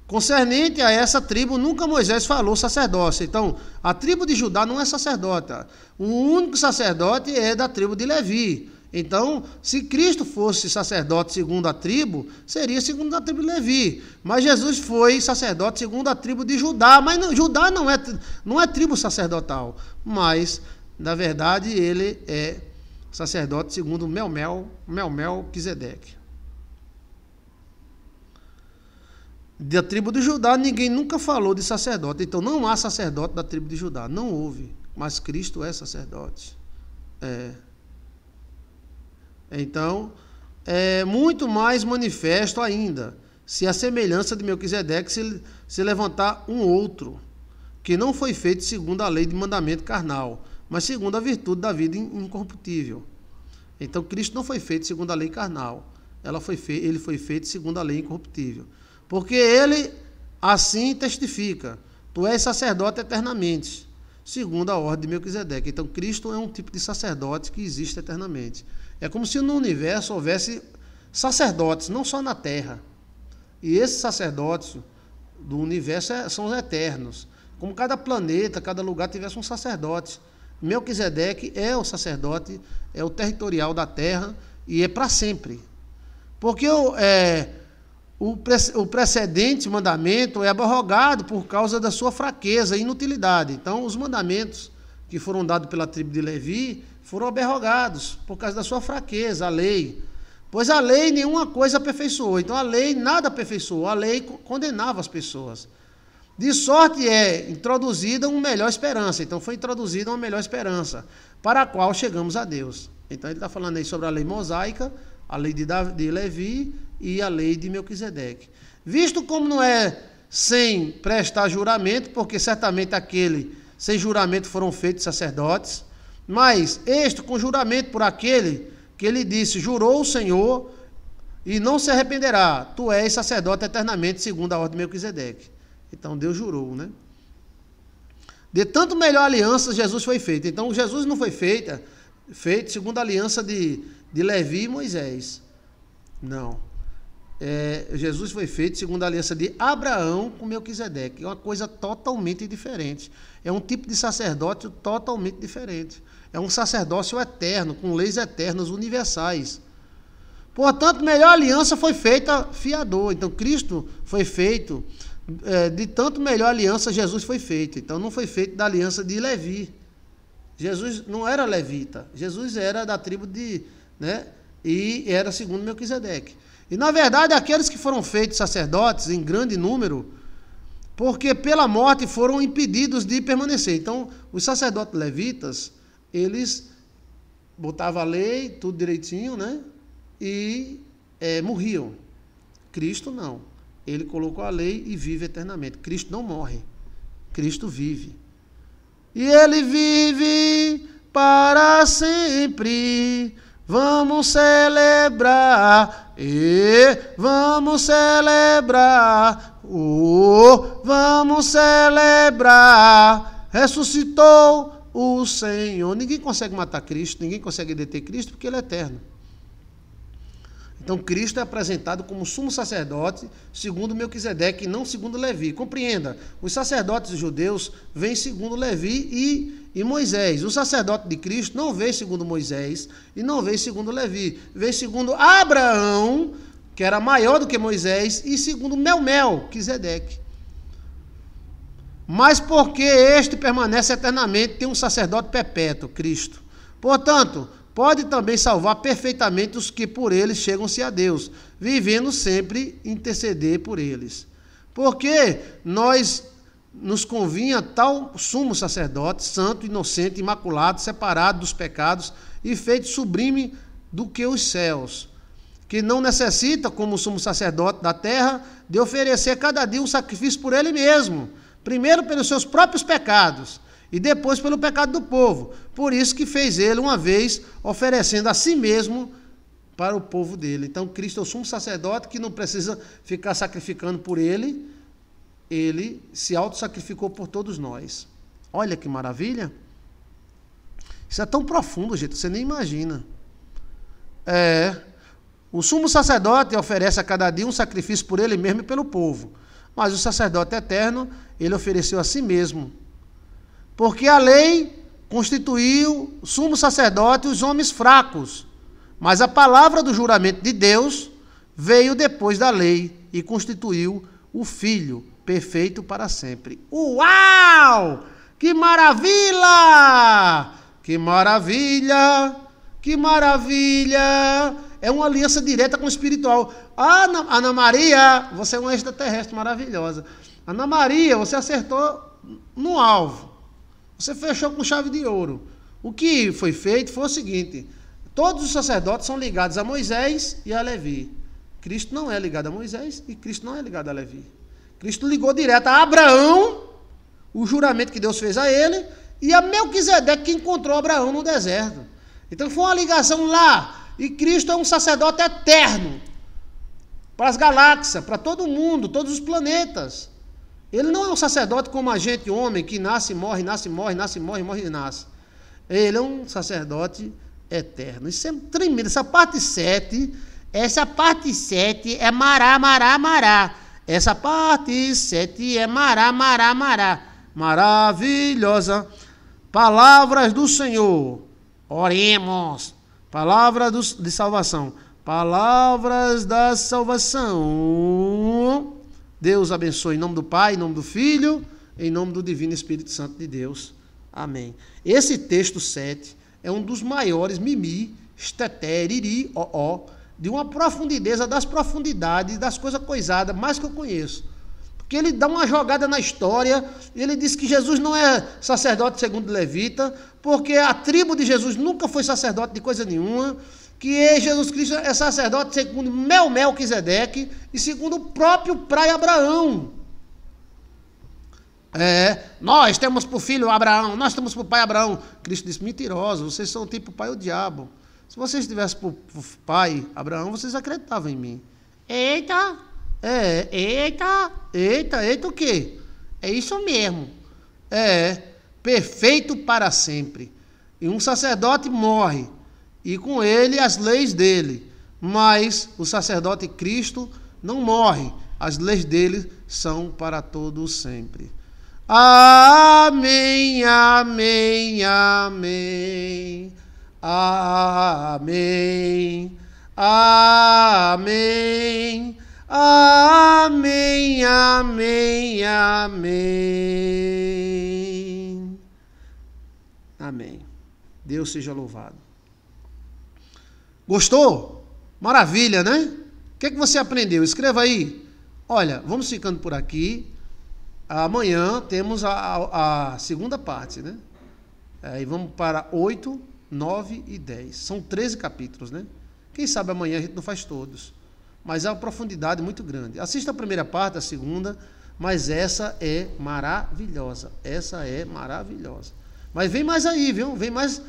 Concernente a essa tribo, nunca Moisés falou sacerdócio. Então, a tribo de Judá não é sacerdote. O único sacerdote é da tribo de Levi. Então, se Cristo fosse sacerdote segundo a tribo, seria segundo a tribo de Levi. Mas Jesus foi sacerdote segundo a tribo de Judá. Mas não, Judá não é tribo sacerdotal. Mas, na verdade, ele é sacerdote segundo Melquisedeque. Da tribo de Judá, ninguém nunca falou de sacerdote. Então, não há sacerdote da tribo de Judá. Não houve. Mas Cristo é sacerdote. Então, é muito mais manifesto ainda, se a semelhança de Melquisedeque se levantar um outro, que não foi feito segundo a lei de mandamento carnal, mas segundo a virtude da vida incorruptível. Então, Cristo não foi feito segundo a lei carnal. Ele foi feito segundo a lei incorruptível. Porque ele assim testifica: tu és sacerdote eternamente, segundo a ordem de Melquisedeque. Então, Cristo é um tipo de sacerdote que existe eternamente. É como se no universo houvesse sacerdotes, não só na Terra. E esses sacerdotes do universo são eternos. Como cada planeta, cada lugar tivesse um sacerdote. Melquisedeque é o sacerdote, é o territorial da Terra e é para sempre. Porque o precedente mandamento é abrogado por causa da sua fraqueza e inutilidade. Então, os mandamentos que foram dados pela tribo de Levi foram abrogados por causa da sua fraqueza, a lei. Pois a lei nenhuma coisa aperfeiçoou. Então, a lei nada aperfeiçoou. A lei condenava as pessoas. De sorte é introduzida uma melhor esperança. Então, foi introduzida uma melhor esperança, para a qual chegamos a Deus. Então, ele está falando aí sobre a lei mosaica, a lei de Levi e a lei de Melquisedeque. Visto como não é sem prestar juramento, porque certamente aquele sem juramento foram feitos sacerdotes, mas este com juramento por aquele que ele disse, jurou o Senhor, e não se arrependerá. Tu és sacerdote eternamente, segundo a ordem de Melquisedeque. Então Deus jurou, né? De tanto melhor aliança, Jesus foi feito. Então Jesus não foi feito segundo a aliança de Levi e Moisés. Não. Jesus foi feito segundo a aliança de Abraão com Melquisedeque. É uma coisa totalmente diferente. É um tipo de sacerdócio totalmente diferente. É um sacerdócio eterno, com leis eternas, universais. Portanto, melhor aliança foi feita fiador. Então, Cristo foi feito, de tanto melhor aliança, Jesus foi feito. Então, não foi feito da aliança de Levi. Jesus não era levita. Jesus era da tribo de... né? E era segundo Melquisedeque. E, na verdade, aqueles que foram feitos sacerdotes em grande número, porque pela morte foram impedidos de permanecer. Então, os sacerdotes levitas, eles botavam a lei, tudo direitinho, né? E morriam. Cristo não. Ele colocou a lei e vive eternamente. Cristo não morre. Cristo vive. E ele vive para sempre. Vamos celebrar. Vamos celebrar. Vamos celebrar. Ressuscitou o Senhor. Ninguém consegue matar Cristo, ninguém consegue deter Cristo, porque ele é eterno. Então, Cristo é apresentado como sumo sacerdote, segundo Melquisedeque, e não segundo Levi. Compreenda, os sacerdotes judeus vêm segundo Levi e Moisés. O sacerdote de Cristo não veio segundo Moisés e não veio segundo Levi. Veio segundo Abraão, que era maior do que Moisés, e segundo Melquisedeque. Mas porque este permanece eternamente, tem um sacerdote perpétuo, Cristo. Portanto, pode também salvar perfeitamente os que por eles chegam-se a Deus, vivendo sempre interceder por eles. Porque nos convinha tal sumo sacerdote, santo, inocente, imaculado, separado dos pecados e feito sublime do que os céus, que não necessita, como sumo sacerdote da terra, de oferecer cada dia um sacrifício por ele mesmo, primeiro pelos seus próprios pecados, e depois pelo pecado do povo. Por isso que fez ele uma vez, oferecendo a si mesmo para o povo dele. Então, Cristo é o sumo sacerdote que não precisa ficar sacrificando por ele. Ele se auto-sacrificou por todos nós. Olha que maravilha. Isso é tão profundo, gente, você nem imagina. O sumo sacerdote oferece a cada dia um sacrifício por ele mesmo e pelo povo. Mas o sacerdote eterno, ele ofereceu a si mesmo. Porque a lei constituiu sumo sacerdote os homens fracos, mas a palavra do juramento de Deus veio depois da lei e constituiu o Filho perfeito para sempre. Uau! Que maravilha! Que maravilha! Que maravilha! É uma aliança direta com o espiritual. Ana Maria, você é uma extraterrestre maravilhosa. Ana Maria, você acertou no alvo. Você fechou com chave de ouro. O que foi feito foi o seguinte: todos os sacerdotes são ligados a Moisés e a Levi. Cristo não é ligado a Moisés e Cristo não é ligado a Levi. Cristo ligou direto a Abraão, o juramento que Deus fez a ele, e a Melquisedeque, que encontrou Abraão no deserto. Então foi uma ligação lá. E Cristo é um sacerdote eterno para as galáxias, para todo mundo, todos os planetas. Ele não é um sacerdote como a gente, homem, que nasce, morre, nasce, morre, nasce, morre, morre e nasce. Ele é um sacerdote eterno. Isso é tremendo. Essa parte 7 é mará, mará, mará. Essa parte 7 é mará, mará, mará. Maravilhosa. Palavras do Senhor. Oremos. Palavras de salvação. Palavras da salvação. Deus abençoe em nome do Pai, em nome do Filho, em nome do Divino Espírito Santo de Deus. Amém. Esse texto 7 é um dos maiores mimi, esteteriri, de uma profundidade das profundidades, das coisas coisadas, mais que eu conheço. Porque ele dá uma jogada na história, ele diz que Jesus não é sacerdote segundo levita, porque a tribo de Jesus nunca foi sacerdote de coisa nenhuma, que Jesus Cristo é sacerdote segundo Melquisedeque e segundo o próprio pai Abraão. Nós temos por filho Abraão, nós temos por pai Abraão. Cristo disse: mentirosos, vocês são tipo pai o diabo. Se vocês tivessem por pai Abraão, vocês acreditavam em mim. Eita, eita o quê? É isso mesmo. Perfeito para sempre. E um sacerdote morre, e com ele as leis dele. Mas o sacerdote Cristo não morre. As leis dele são para todo sempre. Amém, amém, amém. Amém, amém, amém, amém, amém. Amém. Deus seja louvado. Gostou? Maravilha, né? O que você aprendeu? Escreva aí. Olha, vamos ficando por aqui. Amanhã temos a segunda parte, né? Aí vamos para 8, 9 e 10. São 13 capítulos, né? Quem sabe amanhã a gente não faz todos. Mas é uma profundidade muito grande. Assista a primeira parte, a segunda, mas essa é maravilhosa. Essa é maravilhosa. Mas vem mais aí, viu? Vem mais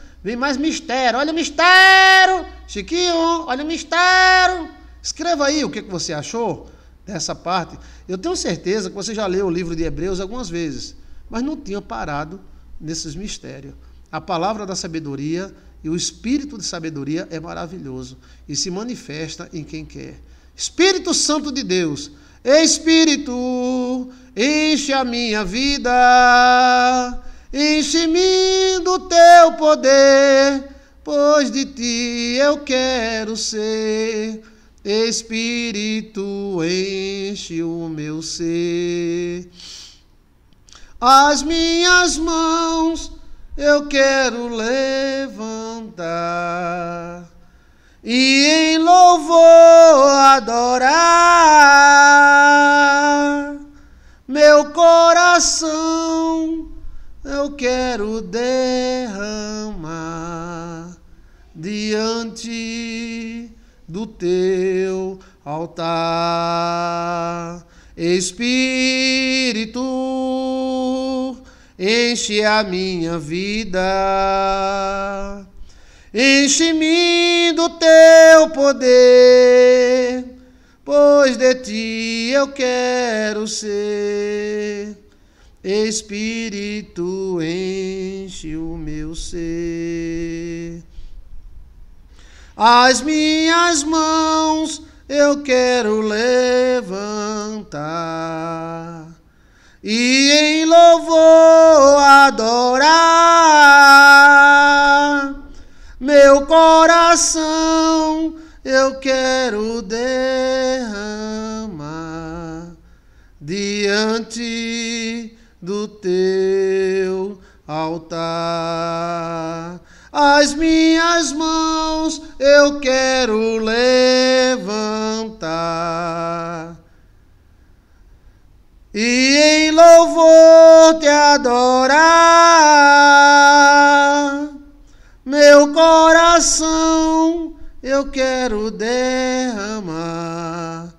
mistério. Olha o mistério! Chiquinho, olha o mistério! Escreva aí o que você achou dessa parte. Eu tenho certeza que você já leu o livro de Hebreus algumas vezes, mas não tinha parado nesses mistérios. A palavra da sabedoria e o espírito de sabedoria é maravilhoso e se manifesta em quem quer. Espírito Santo de Deus, Espírito, enche a minha vida, enche-me do teu poder, pois de ti eu quero ser. Espírito, enche o meu ser. As minhas mãos eu quero levantar e em louvor adorar. Meu coração eu quero derramar diante do teu altar. Espírito, enche a minha vida, enche-me do teu poder, pois de ti eu quero ser. Espírito, enche o meu ser. As minhas mãos eu quero levantar e em louvor adorar. Meu coração eu quero derramar diante do teu altar. As minhas mãos eu quero levantar e em louvor te adorar. Meu coração eu quero derramar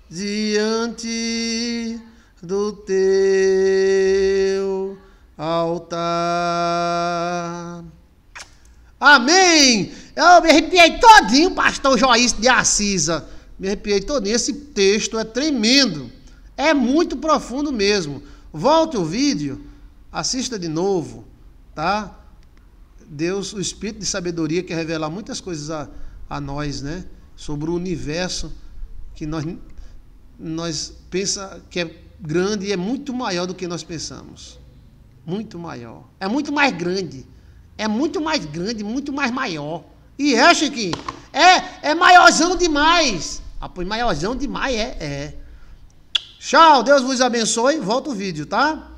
diante do teu altar. Amém! Eu me arrepiei todinho, pastor Joísio de Assis. Me arrepiei todinho. Esse texto é tremendo. É muito profundo mesmo. Volte o vídeo, assista de novo, tá? Deus, o Espírito de sabedoria, quer revelar muitas coisas a nós, né? Sobre o universo que nós pensa que é grande e é muito maior do que nós pensamos. Muito maior. É muito mais grande. É muito mais grande, muito mais maior. E Chiquinho? É maiorzão demais. Ah, pois maiorzão demais, Tchau, Deus vos abençoe. Volta o vídeo, tá?